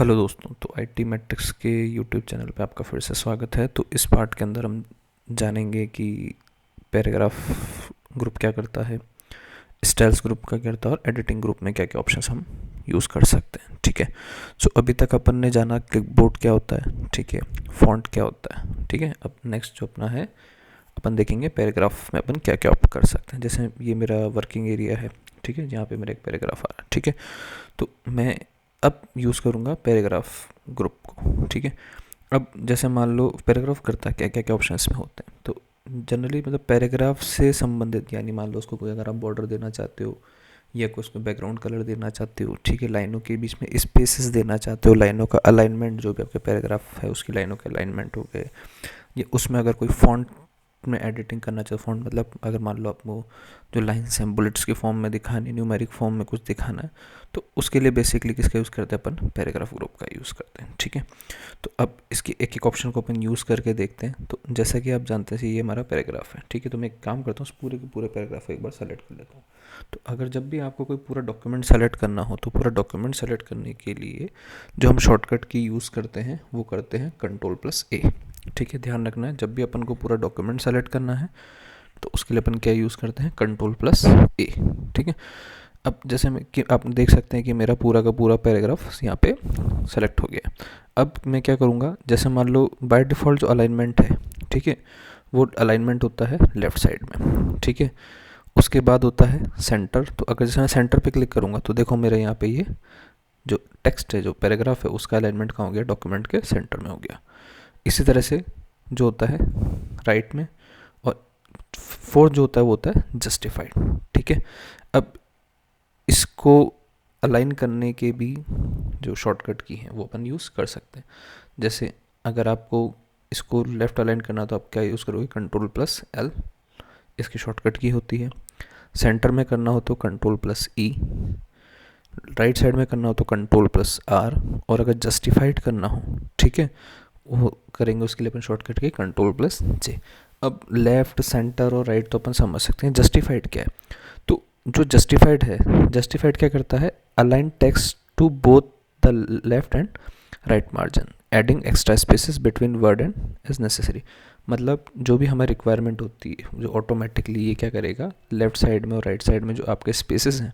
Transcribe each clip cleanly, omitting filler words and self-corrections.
Hello दोस्तों, तो IT matrix के यूट्यूब चैनल पे आपका फिर से स्वागत है। तो इस पार्ट के अंदर हम जानेंगे कि पैराग्राफ ग्रुप क्या करता है, स्टाइल्स ग्रुप का क्या करता है और एडिटिंग ग्रुप में क्या क्या ऑप्शंस हम यूज़ कर सकते हैं। ठीक है, सो अभी तक अपन ने जाना क्लिपबोर्ड क्या होता है, ठीक है, फॉन्ट क्या होता है। ठीक है, अब नेक्स्ट जो अपना है अपन देखेंगे पैराग्राफ में अपन क्या क्या कर सकते हैं। जैसे ये मेरा वर्किंग एरिया है, ठीक है, यहाँ पे मेरा एक पैराग्राफ आ रहा है। ठीक है, तो मैं अब यूज़ करूँगा पैराग्राफ ग्रुप को। ठीक है, अब जैसे मान लो पैराग्राफ करता है क्या क्या क्या ऑप्शन इसमें होते हैं। तो जनरली मतलब पैराग्राफ से संबंधित, यानी मान लो उसको कोई अगर आप बॉर्डर देना चाहते हो या कोई उसमें बैकग्राउंड कलर देना चाहते हो, ठीक है, लाइनों के बीच में स्पेसेस देना चाहते हो, लाइनों का अलाइनमेंट, जो भी आपके पैराग्राफ है उसकी लाइनों के अलाइनमेंट हो गए, या उसमें अगर कोई फॉन्ट में एडिटिंग करना चाहो, फॉन्ट मतलब अगर मान लो आपको जो लाइन्स हैं बुलेट्स के फॉर्म में दिखानी, न्यूमेरिक फॉर्म में कुछ दिखाना है, तो उसके लिए बेसिकली किसका यूज़ करते हैं अपन, पैराग्राफ ग्रुप का यूज़ करते हैं। ठीक है, तो अब इसकी एक एक ऑप्शन को अपन यूज़ करके देखते हैं। तो जैसा कि आप जानते हैं ये हमारा पैराग्राफ है। ठीक है, तो मैं एक काम करता हूँ, उस पूरे के पूरे पैराग्राफ को एक बार सेलेक्ट कर लेता हूँ। तो अगर जब भी आपको कोई पूरा डॉक्यूमेंट सेलेक्ट करना हो, तो पूरा डॉक्यूमेंट सेलेक्ट करने के लिए जो हम शॉर्टकट की यूज़ करते हैं वो करते हैं Ctrl+A। ठीक है, ध्यान रखना है, जब भी अपन को पूरा डॉक्यूमेंट सेलेक्ट करना है तो उसके लिए अपन क्या यूज़ करते हैं, Ctrl+A। ठीक है, अब जैसे मैं कि आप देख सकते हैं कि मेरा पूरा का पूरा पैराग्राफ यहाँ पे सेलेक्ट हो गया। अब मैं क्या करूँगा, जैसे मान लो बाय डिफ़ॉल्ट जो अलाइनमेंट है, ठीक है, वो अलाइनमेंट होता है लेफ़्ट साइड में। ठीक है, उसके बाद होता है सेंटर। तो अगर जैसे मैं सेंटर पे क्लिक करूँगा तो देखो मेरे यहाँ पे ये जो टेक्स्ट है, जो पैराग्राफ है, उसका अलाइनमेंट कहाँ हो गया, डॉक्यूमेंट के सेंटर में हो गया। इसी तरह से जो होता है राइट में, और फोर्थ जो होता है वो होता है जस्टिफाइड। ठीक है, अब इसको अलाइन करने के भी जो शॉर्टकट की है वो अपन यूज़ कर सकते हैं। जैसे अगर आपको इसको लेफ़्ट अलाइन करना तो आप क्या यूज़ करोगे, Ctrl+L, इसकी शॉर्टकट की होती है। सेंटर में करना हो तो Ctrl+E, राइट साइड में करना हो तो Ctrl+R, और अगर जस्टिफाइड करना हो, ठीक है, वो करेंगे उसके लिए अपन शॉर्टकट की Ctrl+J। अब लेफ़्ट, सेंटर और राइट तो अपन समझ सकते हैं। जस्टिफाइड क्या है, तो जो जस्टिफाइड है, जस्टिफाइड क्या करता है, align text to both the left and right margin, adding extra spaces between word and as necessary. मतलब जो भी हमारी रिक्वायरमेंट होती है, जो ऑटोमेटिकली ये क्या करेगा, लेफ्ट साइड में और राइट साइड में जो आपके स्पेसेस हैं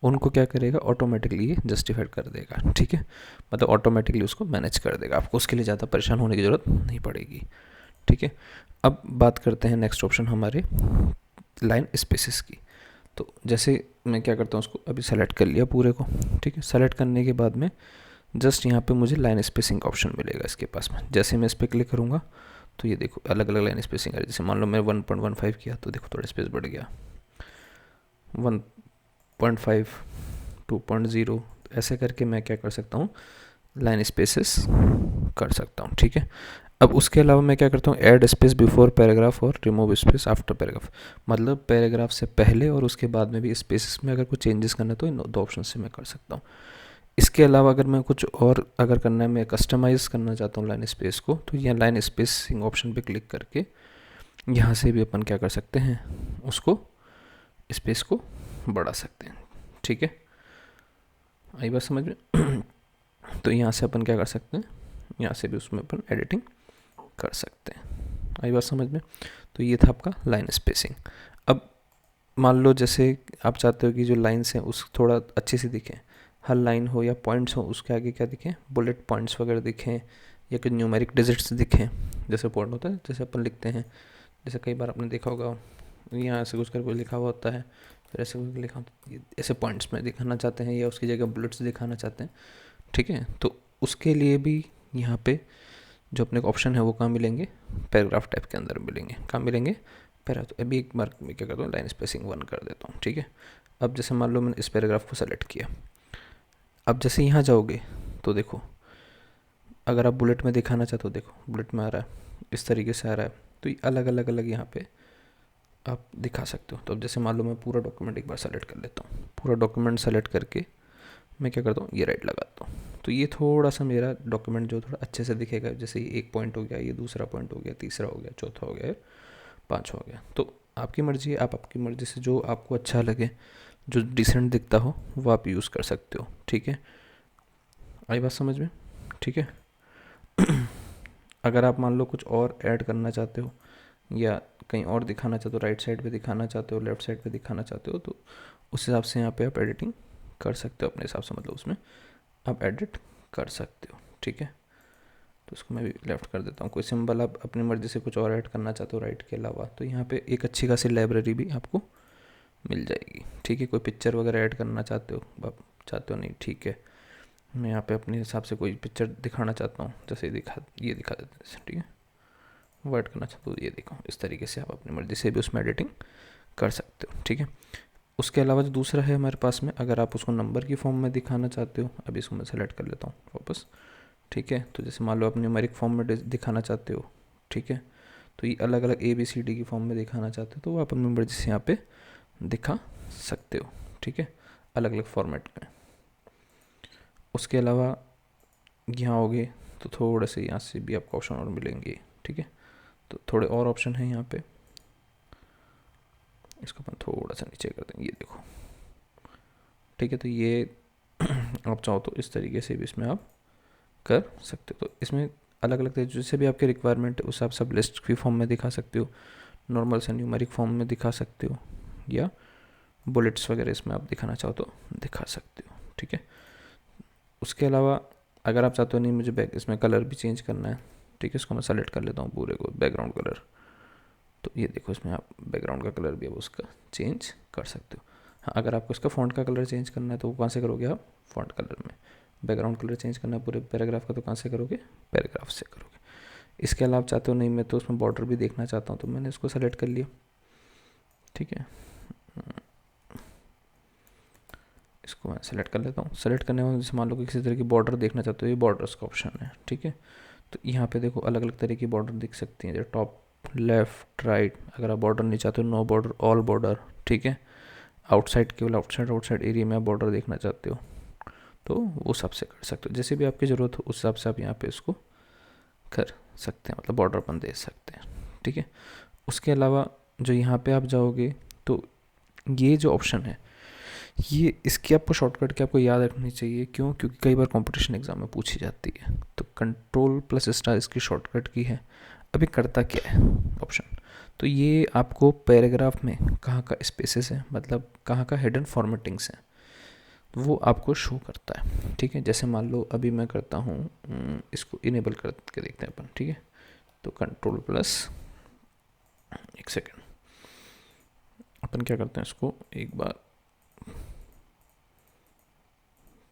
उनको क्या करेगा, ऑटोमेटिकली ये जस्टिफाइड कर देगा। ठीक है, मतलब ऑटोमेटिकली उसको मैनेज कर देगा, आपको उसके लिए ज़्यादा परेशान होने की ज़रूरत नहीं पड़ेगी। ठीक है, अब बात करते हैं नेक्स्ट ऑप्शन हमारे लाइन स्पेसेस की। तो जैसे मैं क्या करता हूँ, उसको अभी सेलेक्ट कर लिया पूरे को। ठीक है, सेलेक्ट करने के बाद में जस्ट यहाँ पे मुझे लाइन स्पेसिंग का ऑप्शन मिलेगा इसके पास में। जैसे मैं इस पर क्लिक करूँगा तो ये देखो अलग अलग लाइन स्पेसिंग है। जैसे मान लो मैं 1.15 किया तो देखो थोड़ा स्पेस बढ़ गया, 1.5, 2.0, ऐसे करके मैं क्या कर सकता हूँ, लाइन स्पेसेस कर सकता हूँ। ठीक है, अब उसके अलावा मैं क्या करता हूँ, ऐड स्पेस बिफोर पैराग्राफ और रिमूव स्पेस आफ्टर पैराग्राफ। मतलब पैराग्राफ से पहले और उसके बाद में भी स्पेसेस में अगर कुछ चेंजेस करना है तो इन दो ऑप्शन से मैं कर सकता हूँ। इसके अलावा अगर मैं कुछ और अगर करना है, मैं कस्टमाइज़ करना चाहता हूँ लाइन स्पेस को, तो यहाँ लाइन स्पेसिंग ऑप्शन पे क्लिक करके यहाँ से भी अपन क्या कर सकते हैं, उसको स्पेस को बढ़ा सकते हैं। ठीक है, आई बात समझ में? तो यहाँ से अपन क्या कर सकते हैं, यहाँ से भी उसमें अपन एडिटिंग कर सकते हैं। आई बात समझ में? तो ये था आपका लाइन स्पेसिंग। अब मान लो जैसे आप चाहते हो कि जो लाइन्स हैं उस थोड़ा अच्छे से दिखें, हर लाइन हो या पॉइंट्स हो उसके आगे क्या दिखें, बुलेट पॉइंट्स वगैरह दिखें, या कुछ न्यूमेरिक डिजिट्स दिखें। जैसे पॉइंट होता है, जैसे अपन लिखते हैं, जैसे कई बार आपने देखा होगा यहाँ ऐसे कुछ कर कोई लिखा हुआ होता है, फिर ऐसे कुछ लिखा, ऐसे पॉइंट्स में दिखाना चाहते हैं या उसकी जगह बुलेट्स दिखाना चाहते हैं। ठीक है, तो उसके लिए भी यहाँ पे जो अपने ऑप्शन है वो कहाँ मिलेंगे, पैराग्राफ टाइप के अंदर मिलेंगे। कहाँ मिलेंगे, पैरा। तो अभी एक बार मैं क्या करता हूँ, लाइन स्पेसिंग 1 कर देता हूँ। ठीक है, अब जैसे मान लो मैंने इस पैराग्राफ को सेलेक्ट किया, अब जैसे यहाँ जाओगे तो देखो अगर आप बुलेट में दिखाना चाहते हो, देखो बुलेट में आ रहा है, इस तरीके से आ रहा है, तो ये अलग अलग अलग यहाँ पे आप दिखा सकते हो। तो अब जैसे मान लो मैं पूरा डॉक्यूमेंट एक बार सेलेक्ट कर लेता हूँ, पूरा डॉक्यूमेंट सेलेक्ट करके मैं क्या करता हूँ, ये राइट लगाता हूँ। तो ये थोड़ा सा मेरा डॉक्यूमेंट जो थोड़ा अच्छे से दिखेगा। जैसे ये एक पॉइंट हो गया, ये दूसरा पॉइंट हो गया, तीसरा हो गया, चौथा हो गया, पाँच हो गया। तो आपकी मर्ज़ी है, आप आपकी मर्ज़ी से जो आपको अच्छा लगे, जो डिसेंट दिखता हो वो आप यूज़ कर सकते हो। ठीक है, आई बात समझ में? ठीक है। अगर आप मान लो कुछ और ऐड करना चाहते हो या कहीं और दिखाना चाहते हो, राइट साइड पे दिखाना चाहते हो, लेफ्ट साइड पे दिखाना चाहते हो, तो उस हिसाब से यहाँ पे आप एडिटिंग कर सकते हो अपने हिसाब से, मतलब उसमें आप एडिट कर सकते हो। ठीक है, तो इसको मैं भी लेफ्ट कर देता हूँ। कोई सिंबल आप अपनी मर्ज़ी से कुछ और ऐड करना चाहते हो राइट के अलावा, तो यहाँ पे एक अच्छी खासी लाइब्रेरी भी आपको मिल जाएगी। ठीक है, कोई पिक्चर वगैरह ऐड करना चाहते हो, आप चाहते हो नहीं, ठीक है, मैं यहाँ पे अपने हिसाब से कोई पिक्चर दिखाना चाहता हूँ, जैसे ये दिखा देते हैं। ठीक है, वर्ड करना चाहते हो ये देखो, इस तरीके से आप अपनी मर्ज़ी से भी उसमें एडिटिंग कर सकते हो। ठीक है, उसके अलावा जो दूसरा है हमारे पास में, अगर आप उसको नंबर की फॉर्म में दिखाना चाहते हो, अभी इसको मैं सेलेक्ट कर लेता हूँ वापस। ठीक है, तो जैसे मान लो आप न्यूमेरिक फॉर्म में दिखाना चाहते हो, ठीक है, तो ये अलग अलग ABCD की फॉर्म में दिखाना चाहते हो तो वो आप अपनी मर्ज़ी से यहाँ पे दिखा सकते हो। ठीक है, अलग अलग फॉर्मेट में। उसके अलावा यहाँ होगे तो थोड़े से यहाँ से भी आपको ऑप्शन और मिलेंगे। ठीक है, तो थोड़े और ऑप्शन हैं यहाँ पे, इसको अपन थोड़ा सा नीचे कर देंगे, ये देखो। ठीक है, तो ये आप चाहो तो इस तरीके से भी इसमें आप कर सकते हो। तो इसमें अलग अलग तरीके, जैसे भी आपके रिक्वायरमेंट है उस हिसाब से आप लिस्ट की फॉर्म में दिखा सकते हो, नॉर्मल से न्यूमेरिक फॉर्म में दिखा सकते हो, या बुलेट्स वगैरह इसमें आप दिखाना चाहो तो दिखा सकते हो। ठीक है, उसके अलावा अगर आप चाहते हो नहीं मुझे इसमें कलर भी चेंज करना है, ठीक है, इसको मैं सेलेक्ट कर लेता हूँ पूरे को, बैकग्राउंड कलर, तो ये देखो इसमें आप बैकग्राउंड का कलर भी अब उसका चेंज कर सकते हो। हाँ, अगर आपको इसका फ़ॉन्ट का कलर चेंज करना है तो वो कहाँ से करोगे आप? फ़ॉन्ट कलर में। बैकग्राउंड कलर चेंज करना है पूरे पैराग्राफ का तो कहाँ से करोगे? पैराग्राफ से करोगे। इसके अलावा चाहते हो नहीं मैं तो उसमें बॉर्डर भी देखना चाहता हूँ, तो मैंने इसको सेलेक्ट कर लिया। ठीक है, इसको मैं सेलेक्ट कर लेता हूँ। सेलेक्ट करने में जैसे मान लो कि किसी तरह की बॉर्डर देखना चाहते हो, ये बॉर्डर्स का ऑप्शन है। ठीक है, तो यहाँ पे देखो अलग अलग तरह की बॉर्डर दिख सकती हैं, जैसे टॉप, लेफ्ट, राइट। अगर आप बॉर्डर नहीं चाहते हो, नो बॉर्डर, ऑल बॉर्डर। ठीक है, आउटसाइड, केवल आउटसाइड एरिया में आप बॉर्डर देखना चाहते हो तो वो सबसे कर सकते हो, जैसे भी आपकी ज़रूरत हो उस हिसाब से आप यहाँ पे इसको कर सकते हैं, मतलब बॉर्डर अपन दे सकते हैं। ठीक है, उसके अलावा जो यहाँ पे आप जाओगे तो ये जो ऑप्शन है ये इसकी आपको शॉर्टकट की आपको याद रखनी चाहिए। क्यों? क्योंकि कई बार कंपटीशन एग्जाम में पूछी जाती है। तो कंट्रोल+* इसकी शॉर्टकट की है। अभी करता क्या है ऑप्शन, तो ये आपको पैराग्राफ में कहाँ का स्पेसेस है, मतलब कहाँ का हिडन फॉर्मेटिंग्स हैं, वो आपको शो करता है। ठीक है, जैसे मान लो अभी मैं करता हूँ, इसको इनेबल करके देखते हैं अपन। ठीक है, तो कंट्रोल+, एक सेकेंड, अपन क्या करते हैं इसको एक बार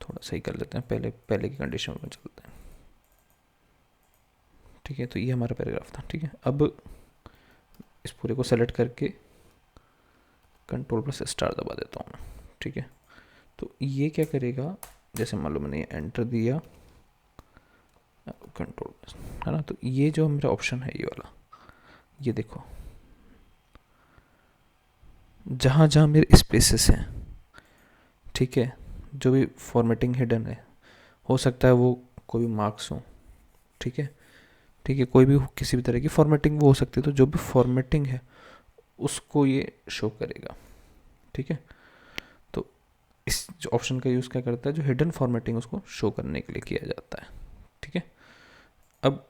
थोड़ा सही कर लेते हैं, पहले की कंडीशन में चलते हैं। ठीक है, तो ये हमारा पैराग्राफ था। ठीक है, अब इस पूरे को सेलेक्ट करके कंट्रोल+* दबा देता हूँ मैं। ठीक है, तो ये क्या करेगा, जैसे मान लो मैंने ये एंटर दिया, कंट्रोल है ना, तो ये जो मेरा ऑप्शन है ये वाला, ये देखो जहाँ जहाँ मेरे स्पेसेस हैं, ठीक है, जो भी फॉर्मेटिंग हिडन है, हो सकता है वो कोई भी मार्क्स हो। ठीक है, ठीक है, कोई भी किसी भी तरह की फॉर्मेटिंग वो हो सकती है, तो जो भी फॉर्मेटिंग है उसको ये शो करेगा। ठीक है, तो इस जो ऑप्शन का यूज़ क्या करता है, जो हिडन फॉर्मेटिंग उसको शो करने के लिए किया जाता है। ठीक है, अब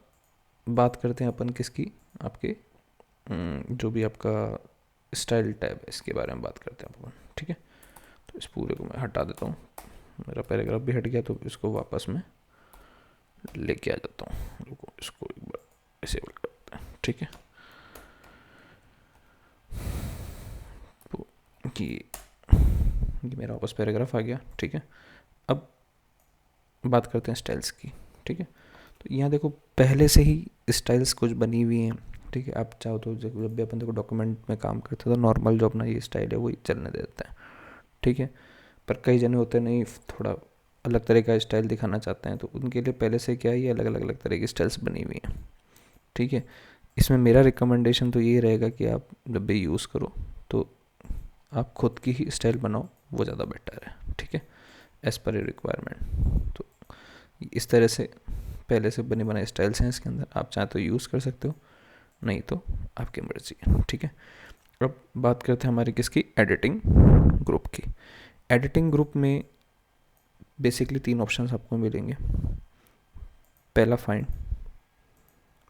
बात करते हैं अपन किसकी, आपके जो भी आपका स्टाइल टैब है इसके बारे में बात करते हैं अपन। ठीक है, तो इस पूरे को मैं हटा देता हूँ, मेरा पैराग्राफ भी हट गया, तो इसको वापस मैं लेके आ जाता हूँ। रुको, इसको एक बार डिसेबल करते हैं। ठीक है, तो ये मेरा वापस पैराग्राफ आ गया। ठीक है, अब बात करते हैं स्टाइल्स की। ठीक है, तो यहाँ देखो पहले से ही स्टाइल्स कुछ बनी हुई हैं। ठीक है, आप चाहो तो जब भी अपन देखो डॉक्यूमेंट में काम करते हैं तो नॉर्मल जो अपना ये स्टाइल है वही चलने देता है। ठीक है, पर कई जने होते नहीं, थोड़ा अलग तरह का स्टाइल दिखाना चाहते हैं, तो उनके लिए पहले से क्या है, ये अलग अलग तरह की स्टाइल्स बनी हुई हैं। ठीक है, इसमें मेरा रिकमेंडेशन तो ये रहेगा कि आप जब भी यूज़ करो तो आप खुद की ही स्टाइल बनाओ, वो ज़्यादा बेटर है। ठीक है, एज़ पर रिक्वायरमेंट। तो इस तरह से पहले से बने बनाए स्टाइल्स हैं इसके अंदर, आप चाहे तो यूज़ कर सकते हो, नहीं तो आपकी मर्जी है। ठीक है, अब बात करते हैं हमारी किसकी, एडिटिंग ग्रुप की। एडिटिंग ग्रुप में बेसिकली 3 ऑप्शंस आपको मिलेंगे। पहला फाइंड,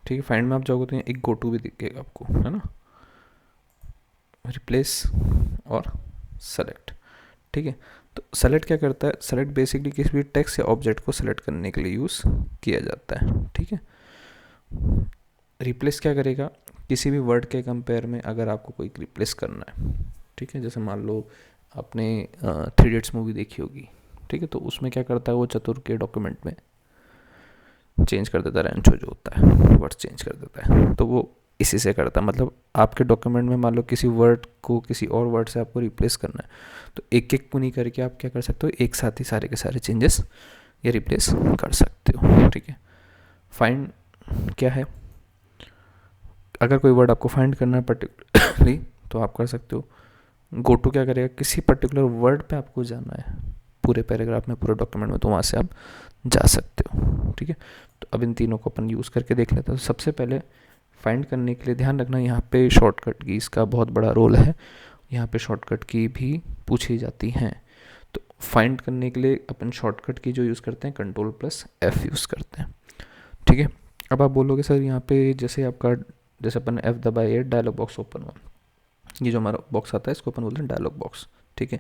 ठीक है, फाइंड में आप जाओगे तो एक गो टू भी दिखेगा आपको, है ना, रिप्लेस और सेलेक्ट, ठीक है। तो सेलेक्ट क्या करता है, सेलेक्ट बेसिकली किसी भी टेक्स्ट या ऑब्जेक्ट को सेलेक्ट करने के लिए यूज़ किया जाता है, ठीक है। रिप्लेस क्या करेगा, किसी भी वर्ड के कंपेयर में अगर आपको कोई रिप्लेस करना है, ठीक है, जैसे मान लो आपने 3 इडियट्स मूवी देखी होगी, ठीक है, तो उसमें क्या करता है वो चतुर के डॉक्यूमेंट में चेंज कर देता है, रेंचो जो होता है वर्ड चेंज कर देता है, तो वो इसी से करता है। मतलब आपके डॉक्यूमेंट में मान लो किसी वर्ड को किसी और वर्ड से आपको रिप्लेस करना है, तो एक एक को नहीं करके आप क्या कर सकते हो, एक साथ ही सारे के सारे चेंजेस या रिप्लेस कर सकते हो, ठीक है। फाइंड क्या है, अगर कोई वर्ड आपको फाइंड करना है पर्टिकुलरली तो आप कर सकते हो। गो टू क्या करेगा, किसी पर्टिकुलर वर्ड पे आपको जाना है पूरे पैराग्राफ में, पूरे डॉक्यूमेंट में, तो वहाँ से आप जा सकते हो, ठीक है। तो अब इन तीनों को अपन यूज़ करके देख लेते हैं। तो सबसे पहले फाइंड करने के लिए ध्यान रखना यहाँ पे शॉर्टकट की इसका बहुत बड़ा रोल है, यहाँ पे शॉर्टकट की भी पूछी जाती हैं। तो फाइंड करने के लिए अपन शॉर्टकट की जो यूज़ करते हैं Ctrl+F यूज़ करते हैं, ठीक है। अब आप बोलोगे सर यहाँ पे जैसे आपका, जैसे अपन F दबाए डायलॉग बॉक्स ओपन हुआ, ये जो हमारा बॉक्स आता है इसको अपन बोलते हैं डायलॉग बॉक्स, ठीक है।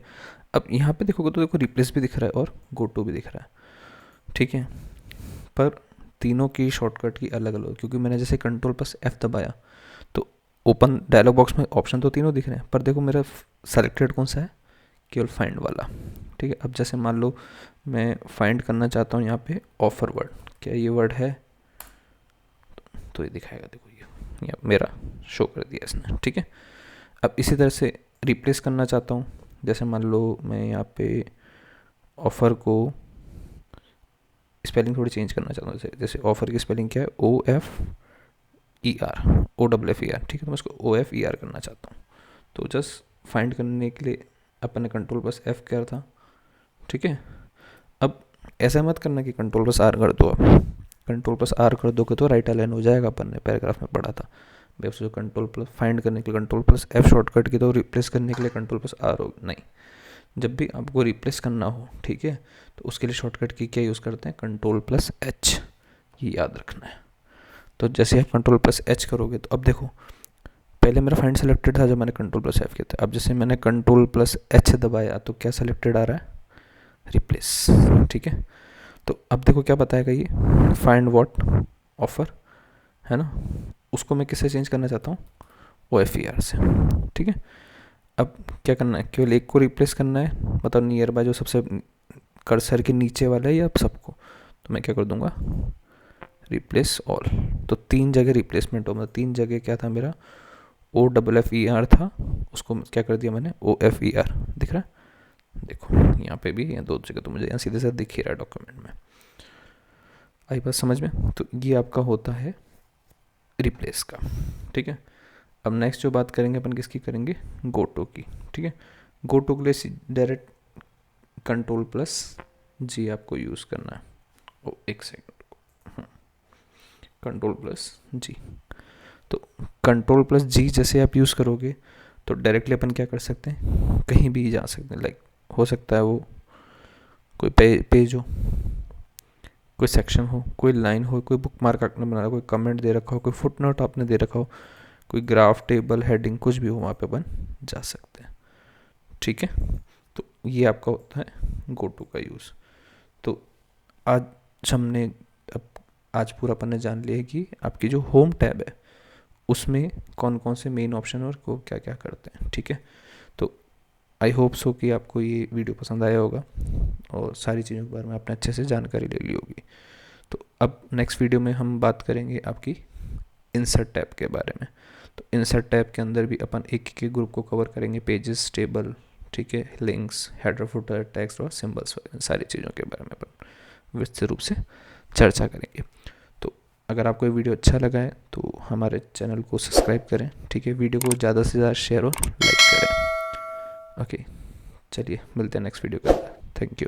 अब यहाँ पे देखोगे तो देखो रिप्लेस भी दिख रहा है और गो टू भी दिख रहा है, ठीक है, पर तीनों की शॉर्टकट की अलग अलग, क्योंकि मैंने जैसे Ctrl+F दबाया तो ओपन डायलॉग बॉक्स में ऑप्शन तो तीनों दिख रहे हैं, पर देखो मेरा सेलेक्टेड कौन सा है, केवल फाइंड वाला, ठीक है। अब जैसे मान लो मैं फाइंड करना चाहता हूँ यहाँ पे ऑफर वर्ड, क्या ये वर्ड है, तो ये दिखाएगा, देखो ये मेरा शो कर दिया इसने, ठीक है। अब इसी तरह से रिप्लेस करना चाहता हूँ, जैसे मान लो मैं यहाँ पे ऑफ़र को स्पेलिंग थोड़ी चेंज करना चाहता हूँ, जैसे ऑफ़र की स्पेलिंग क्या है, OFER, ठीक है, तो मैं उसको OFER करना चाहता हूँ। तो जस्ट फाइंड करने के लिए अपन ने Ctrl+F किया था, ठीक है। अब ऐसा मत करना कि Ctrl+R कर दो, आप Ctrl+R कर दोगे तो राइट अलाइन हो जाएगा, अपन ने पैराग्राफ में पढ़ा था। मैं उसको फाइंड करने के लिए Ctrl+F शॉर्टकट की, तो रिप्लेस करने के लिए Ctrl+R हो, नहीं, जब भी आपको रिप्लेस करना हो, ठीक है, तो उसके लिए शॉर्टकट की क्या यूज़ करते हैं, Ctrl+H, ये याद रखना है। तो जैसे आप Ctrl+H करोगे तो अब देखो पहले मेरा फाइंड सेलेक्टेड था जब मैंने Ctrl+F किया था, अब जैसे मैंने Ctrl+H दबाया तो क्या सेलेक्टेड आ रहा है, रिप्लेस, ठीक है। तो अब देखो क्या बताएगा ये, फाइंड व्हाट ऑफर, है ना, उसको मैं किससे चेंज करना चाहता हूँ, OFER से, ठीक है। अब क्या करना है, केवल एक को रिप्लेस करना है, मतलब नियर बाय जो सबसे कर्सर के नीचे वाला है या सबको, तो मैं क्या कर दूंगा, रिप्लेस ऑल। तो 3 जगह रिप्लेसमेंट हो, मतलब 3 जगह क्या था मेरा, OFFER था, उसको क्या कर दिया मैंने, OFER, दिख रहा है, देखो यहाँ पे भी, यहाँ 2 जगह तो मुझे यहाँ सीधे साथ दिख ही रहा है डॉक्यूमेंट में। आई बात समझ में, तो ये आपका होता है रिप्लेस का, ठीक है। अब नेक्स्ट जो बात करेंगे अपन किसकी करेंगे, गो टू की, ठीक है। गो टू के लिए डायरेक्ट Ctrl+G आपको यूज़ करना है, ओ एक सेकंड, Ctrl+G, तो Ctrl+G जैसे आप यूज़ करोगे तो डायरेक्टली अपन क्या कर सकते हैं, कहीं भी जा सकते हैं, लाइक हो सकता है वो कोई पेज हो, कोई सेक्शन हो, कोई लाइन हो, कोई बुक मार्क आपने बना रखा, कोई कमेंट दे रखा हो, कोई फुटनोट आपने दे रखा हो, कोई ग्राफ, टेबल, हेडिंग, कुछ भी हो, वहाँ पे अपन जा सकते हैं, ठीक है। तो ये आपका होता है गो टू का यूज़। तो आज पूरा अपन ने जान लिया कि आपकी जो होम टैब है उसमें कौन कौन से मेन ऑप्शन और को क्या क्या करते हैं, ठीक है। तो आई होप सो कि आपको ये वीडियो पसंद आया होगा और सारी चीज़ों के बारे में आपने अच्छे से जानकारी ले ली होगी। तो अब नेक्स्ट वीडियो में हम बात करेंगे आपकी इंसर्ट टैब के बारे में। तो इंसर्ट टैब के अंदर भी अपन एक एक ग्रुप को कवर करेंगे, पेजेस, टेबल, ठीक है, लिंक्स, हेडर, फुटर, टेक्स्ट और सिंबल्स, सारी चीज़ों के बारे में अपन विस्तृत रूप से चर्चा करेंगे। तो अगर आपको ये वीडियो अच्छा लगा है तो हमारे चैनल को सब्सक्राइब करें, ठीक है, वीडियो को ज़्यादा से ज़्यादा शेयर और लाइक करें। ओके, चलिए मिलते हैं नेक्स्ट वीडियो के अंदर। Thank you.